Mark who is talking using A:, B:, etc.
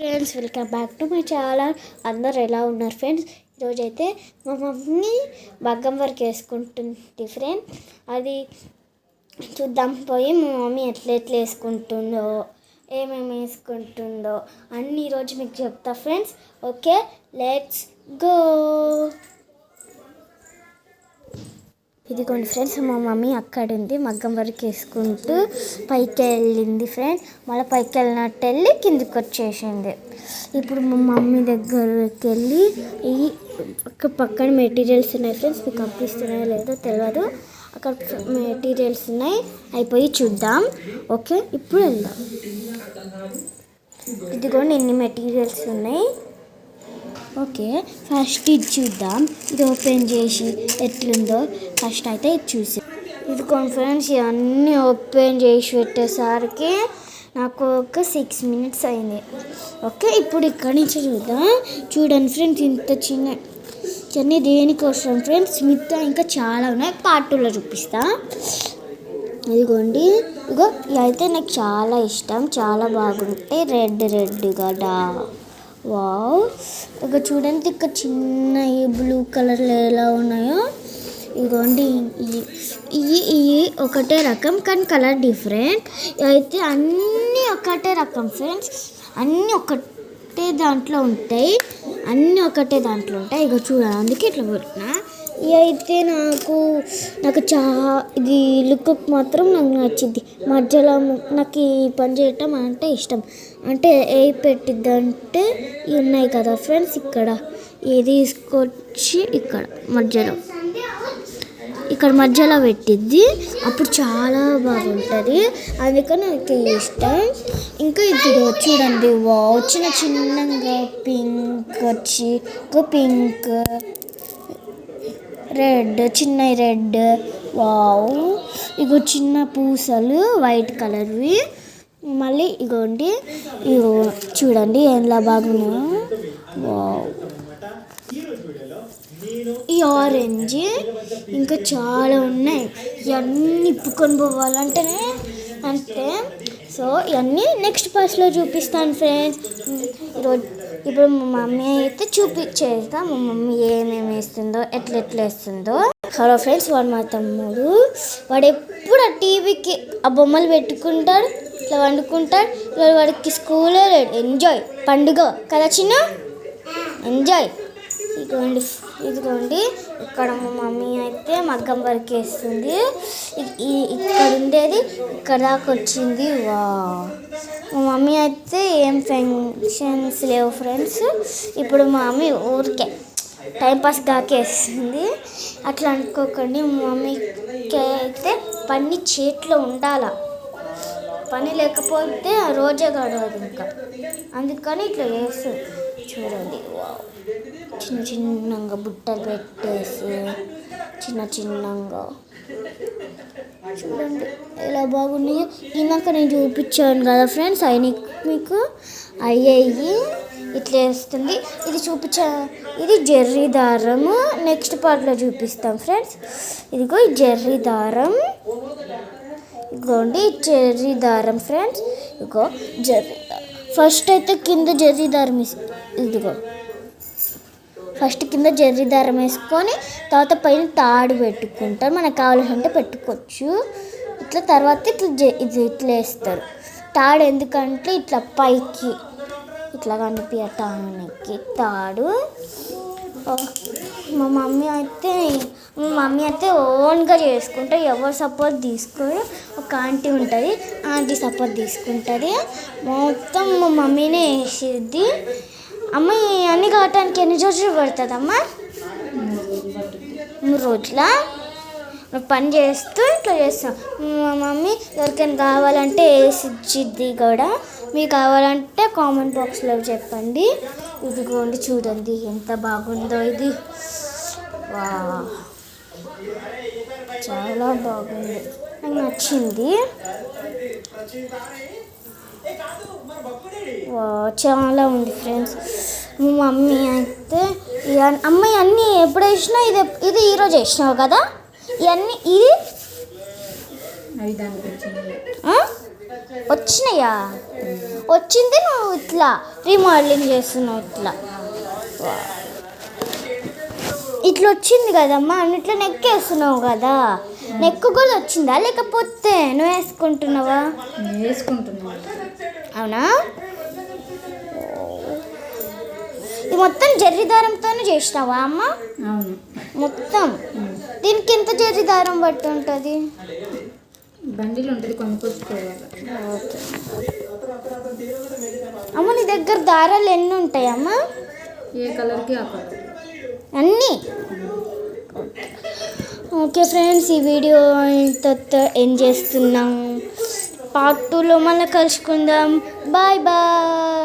A: Friends, welcome back to my channel. అందరు ఎలా ఉన్నారు ఫ్రెండ్స్? ఈరోజైతే మా మమ్మీ మగ్గం వర్క్ వేసుకుంటుంది ఫ్రెండ్స్. అది చూద్దాం పోయి మా మమ్మీ ఎట్లా వేసుకుంటుందో, ఏమేమి వేసుకుంటుందో అన్నీ ఈరోజు మీకు చెప్తా ఫ్రెండ్స్. Okay, let's go. ఇదిగోండి ఫ్రెండ్స్, మా మమ్మీ అక్కడ ఉంది మగ్గం వర్క్ వేసుకుంటూ పైకి వెళ్ళింది ఫ్రెండ్స్. మళ్ళీ పైకి వెళ్ళినట్టు వెళ్ళి కిందికి వచ్చేసింది. ఇప్పుడు మా మమ్మీ దగ్గరికి వెళ్ళి ఈ పక్కన మెటీరియల్స్ ఉన్నాయి ఫ్రెండ్స్. మీకు కనిపిస్తున్నాయో లేదో తెలియదు. అక్కడ మెటీరియల్స్ ఉన్నాయి, అయిపోయి చూద్దాం. ఓకే, ఇప్పుడు వెళ్దాం. ఇదిగోండి ఎన్ని మెటీరియల్స్ ఉన్నాయి. ఓకే, ఫస్ట్ ఇది చూద్దాం. ఇది ఓపెన్ చేసి ఎట్లుందో ఫస్ట్ అయితే ఇది చూసి. ఇది ఫ్రెండ్స్, ఇవన్నీ ఓపెన్ చేసి పెట్టేసరికి నాకు ఒక 6 minutes అయింది. ఓకే, ఇప్పుడు ఇక్కడి నుంచి చూద్దాం. చూడండి ఫ్రెండ్స్, ఇంత చిన్న దేనికోసం ఫ్రెండ్స్, మిగతా ఇంకా చాలా ఉన్నాయి. పార్ట్ 2లో చూపిస్తా. ఇదిగోండి, ఇగో ఇవైతే నాకు చాలా ఇష్టం, చాలా బాగుంటాయి. రెడ్ కదా, వావ్. ఇక చూడండి, ఇక్కడ చిన్న బ్లూ కలర్లో ఎలా ఉన్నాయో. ఇదిగోండి, ఇవి ఒకటే రకం కానీ కలర్ డిఫరెంట్. అయితే అన్నీ ఒకటే రకం ఫ్రెండ్స్, అన్నీ ఒకటే దాంట్లో ఉంటాయి. ఇక చూడండి, అందుకే ఇట్లా పెట్టినా. ఇవి అయితే నాకు ఇది లుక్ మాత్రం నాకు నచ్చింది. మధ్యలో నాకు ఈ పని చేయటం అంటే ఇష్టం. అంటే ఏ పెట్టిద్దంటే ఇవి ఉన్నాయి కదా ఫ్రెండ్స్, ఇక్కడ ఇది తీసుకొచ్చి ఇక్కడ మధ్యలో పెట్టిద్ది. అప్పుడు చాలా బాగుంటుంది, అందుకని నాకు ఇష్టం. ఇంకా ఇది చూడండి, వావ్, చిన్నగా పింక్ వచ్చి పింక్, చిన్న రెడ్, వావ్. ఇగో చిన్న పూసలు వైట్ కలర్వి. మళ్ళీ ఇగోండి, చూడండి ఎలా బాగున్నాయో, వావ్. ఈ ఆరెంజ్, ఇంకా చాలా ఉన్నాయి. ఇవన్నీ ఇప్పుకొని పోవాలంటేనే సో ఇవన్నీ నెక్స్ట్ పార్ట్లో చూపిస్తాను ఫ్రెండ్స్. ఇప్పుడు మా మమ్మీ అయితే చూపించేస్తా, మా మమ్మీ ఏమేమి వేస్తుందో, ఎట్లా వేస్తుందో. హలో ఫ్రెండ్స్, వాడు మా తమ్ముడు. వాడు ఎప్పుడు ఆ టీవీకి ఆ బొమ్మలు పెట్టుకుంటాడు, ఇట్లా వండుకుంటాడు. ఇవాళ వాడికి స్కూలే లేడు, ఎంజాయ్ పండుగ కదా చిన్న, ఎంజాయ్. ఇదిగోండి, ఇక్కడ మా మమ్మీ అయితే మగ్గం వర్క్ వేస్తుంది. ఇక్కడ ఉండేది ఇక్కడ దాకా వచ్చింది. వా, మా మమ్మీ అయితే ఏం ఫంక్షన్స్ లేవు ఫ్రెండ్స్. ఇప్పుడు మా మమ్మీ ఊరికే టైంపాస్ కాకేస్తుంది. అట్లా అనుకోకండి, మా మమ్మీకి అయితే పని చేతిలో ఉండాల. పని లేకపోతే ఆ రోజే గడవదు ఇంకా, అందుకని ఇట్లా వేస్తుంది. చూడండి, వావ్, చిన్నగా బుట్టలు పెట్టేసి చిన్నగా చూడండి ఎలా బాగున్నాయో. ఇందాక నేను చూపించాను కదా ఫ్రెండ్స్, మీకు అయ్యాయి ఇట్లా వేస్తుంది. ఇది జెర్రీ దారము. నెక్స్ట్ పార్ట్లో చూపిస్తాం ఫ్రెండ్స్. ఇదిగో జెర్రీ దారం, ఇదిగోండి జెర్రీ దారం ఫ్రెండ్స్. ఇదిగో జెర్రీ దారం. ఫస్ట్ అయితే కింద జెర్రీ దారం ఇదిగో ఫస్ట్ కింద జెర్రీ దారం వేసుకొని తర్వాత పైన తాడు పెట్టుకుంటారు. మనకు కావాలంటే పెట్టుకోవచ్చు. ఇట్లా తర్వాత ఇట్లా వేస్తారు. తాడు ఎందుకంటే ఇట్లా పైకి ఇట్లా కనిపించటానికి తాడు. మా మమ్మీ అయితే ఓన్గా చేసుకుంటే ఎవరు సపోర్ట్ తీసుకోరు. ఒక ఆంటీ ఉంటుంది, ఆంటీ సపోర్ట్ తీసుకుంటుంది. మొత్తం మా మమ్మీనే వేసేది. అమ్మ అన్నీ కావటానికి ఎన్ని రోజులు పడుతుందమ్మా? 3 రోజుల పని చేస్తూ ఇట్లా చేస్తాం. మా మమ్మీ ఎవరికైనా కావాలంటే వేసిచ్చిద్ది కూడా. మీకు కావాలంటే కామెంట్ బాక్స్లో చెప్పండి. ఇదిగోండి, చూడండి ఎంత బాగుందో ఇది. వా, చాలా బాగుంది, నాకు నచ్చింది. చాలా ఉంది ఫ్రెండ్స్. మా మమ్మీ అయితే అమ్మాయి అన్నీ ఎప్పుడు వేసినా ఇది ఈరోజు వేసినావు కదా, ఇవన్నీ ఇది వచ్చినాయా? వచ్చింది నువ్వు ఇట్లా రీమోడలింగ్ చేస్తున్నావు ఇట్లా. ఇట్లా వచ్చింది కదమ్మా, అన్నిట్లో నెక్ వేస్తున్నావు కదా, నెక్ కూడా వచ్చిందా లేకపోతే నువ్వు వేసుకుంటున్నావా?
B: వేసుకుంటున్నా.
A: అవునా? ఇది మొత్తం జర్రి దారంతోనే చేసినావా అమ్మ?
B: అవును.
A: మొత్తం దీనికి ఎంత జర్రి దారం బట్టి ఉంటుంది?
B: బండిలు ఉంటుంది, కొనుక్కొచ్చుకోవాలి.
A: ఓకే అమ్మ, నీ దగ్గర దారాలు ఎన్ని ఉంటాయమ్మా?
B: ఏ కలర్కి ఆ కలర్
A: అన్నీ. ఓకే ఫ్రెండ్స్, ఈ వీడియో ఇంతతో ఎండ్ చేస్తున్నాం. పార్ట్ 2లో మళ్ళీ కలుసుకుందాం. Bye bye.